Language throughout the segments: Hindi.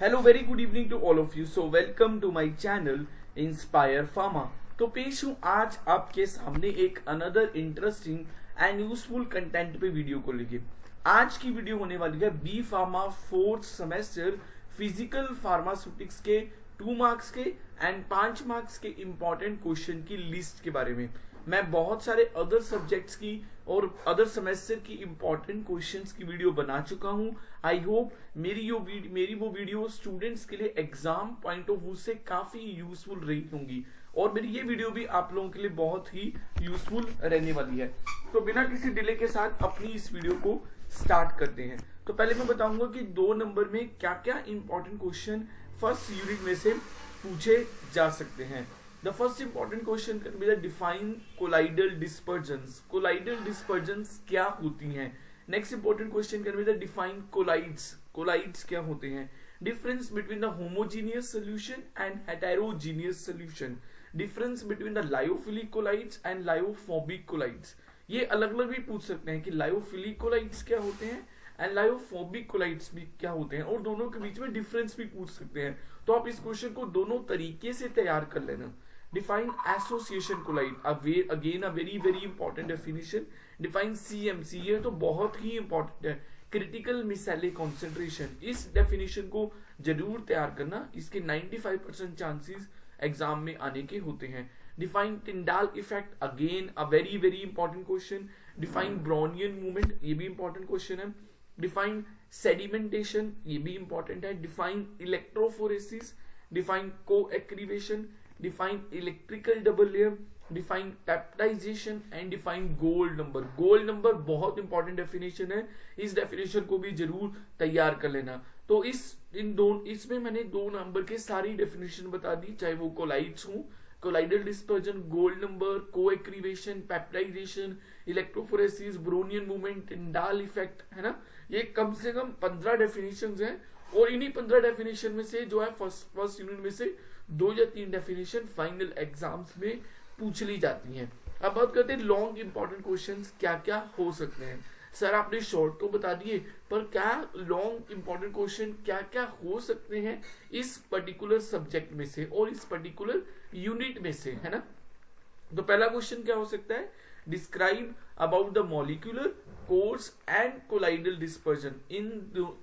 Hello very good evening to all of you. So welcome to my channel Inspire Pharma. तो पेश हूँ आज आपके सामने एक another interesting and useful content पे वीडियो को लेके। आज की वीडियो होने वाली है B pharma fourth semester physical pharmaceutics के 2 मार्क्स के एंड 5 मार्क्स के इंपॉर्टेंट क्वेश्चन की लिस्ट के बारे में। मैं बहुत सारे अदर सब्जेक्ट्स की और अदर सेमेस्टर की इंपॉर्टेंट क्वेश्चंस की वीडियो बना चुका हूं। आई होप मेरी वो वीडियो स्टूडेंट्स के लिए एग्जाम पॉइंट ऑफ व्यू से काफी यूजफुल रही होंगी और मेरी ये वीडियो भी आप लोगों के लिए बहुत ही यूजफुल रहने वाली है। तो बिना किसी डिले के साथ अपनी इस वीडियो को स्टार्ट करते हैं। तो पहले मैं बताऊंगा कि 2 नंबर में क्या क्या इंपॉर्टेंट क्वेश्चन फर्स्ट यूनिट में से पूछे जा सकते हैं। The first important question can be the define colloidal dispersions. Colloidal dispersions क्या होती हैं? Next important question can be the define colloids. Colloids क्या होते हैं? Difference between the homogeneous solution and heterogeneous solution. Difference between the lyophilic colloids and lyophobic colloids. ये अलग अलग भी पूछ सकते हैं कि lyophilic colloids क्या होते हैं एंड लायोफोबिक कोलाइड्स भी क्या होते हैं और दोनों के बीच में डिफरेंस भी पूछ सकते हैं। तो आप इस क्वेश्चन को दोनों तरीके से तैयार कर लेना। Define association collide, again a very important definition. Define CMC, ये तो बहुत ही important है, critical micelle concentration। इस definition को जरूर तैयार करना, इसके 95% chances एग्जाम में आने के होते हैं। Define Tyndall effect, again a very important question। Define Brownian movement, ये भी important question है। Define sedimentation, ये भी important है। Define electrophoresis, define co-activation, define electrical double layer, define peptidization and define gold number। gold number बहुत इंपॉर्टेंट डेफिनेशन है, इस डेफिनेशन को भी जरूर तैयार कर लेना। तो इसमें मैंने 2 नंबर के सारी डेफिनेशन बता दी, चाहे वो कोलाइड्स हो, colloidal dispersion, gold number, co-activation, peptization, electrophoresis, Brownian movement, Tyndall effect, है ना। ये कम से कम 15 डेफिनेशंस हैं और इन्हीं 15 डेफिनेशन में से जो है फर्स्ट यूनिट में से 2 या 3 डेफिनेशन फाइनल एग्जाम्स में पूछ ली जाती हैं। अब बात करते हैं लॉन्ग इंपॉर्टेंट क्वेश्चंस क्या क्या हो सकते हैं। सर आपने शॉर्ट तो बता दिए, पर क्या लॉन्ग इंपॉर्टेंट क्वेश्चन क्या क्या हो सकते हैं इस पर्टिकुलर सब्जेक्ट में से और इस पर्टिकुलर यूनिट में से, है ना। तो पहला क्वेश्चन क्या हो सकता है, describe about the molecular coarse and colloidal dispersion. इन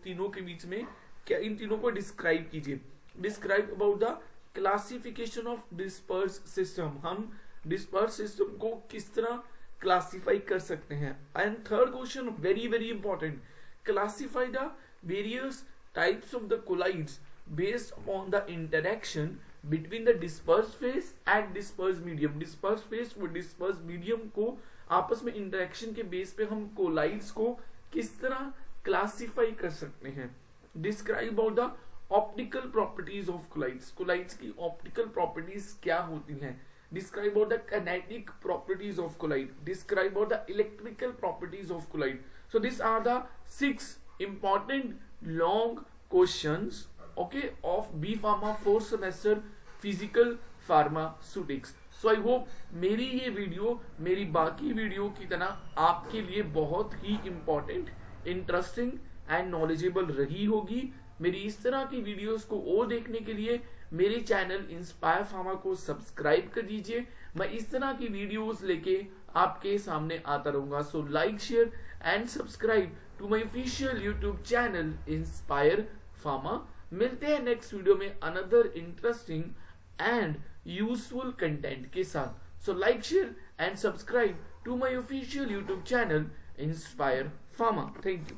तीनों के बीच में क्या, इन तीनों को डिस्क्राइब कीजिए। Describe about the classification of disperse system, हम डिस्पर्स सिस्टम को किस तरह क्लासिफाई कर सकते हैं। And third question very important, classify the various types of the colloids based upon the interaction between the disperse phase and disperse medium. Disperse phase और डिस्पर्स मीडियम को आपस में इंटरेक्शन के बेस पे हम कोलाइड्स को किस तरह क्लासिफाई कर सकते हैं। Describe about the optical properties of colloids, colloids की ऑप्टिकल प्रॉपर्टीज क्या होती हैं। Describe about the kinetic properties of colloid, describe about the electrical properties of colloid. So this are the 6 important long questions okay of B pharma 4th semester physical pharmaceutics. So I hope मेरी ये वीडियो मेरी बाकी वीडियो की तरह आपके लिए बहुत ही इंपॉर्टेंट, इंटरेस्टिंग एंड नॉलेजेबल रही होगी। मेरी इस तरह की वीडियोस को और देखने के लिए मेरे चैनल इंस्पायर फार्मा को सब्सक्राइब कर दीजिए। मैं इस तरह की वीडियोस लेके आपके सामने आता रहूंगा। So like, share and subscribe to my official YouTube channel Inspire Pharma. मिलते हैं नेक्स्ट वीडियो में another interesting and useful content के साथ। So like, share and subscribe to my official YouTube channel Inspire Pharma. Thank you.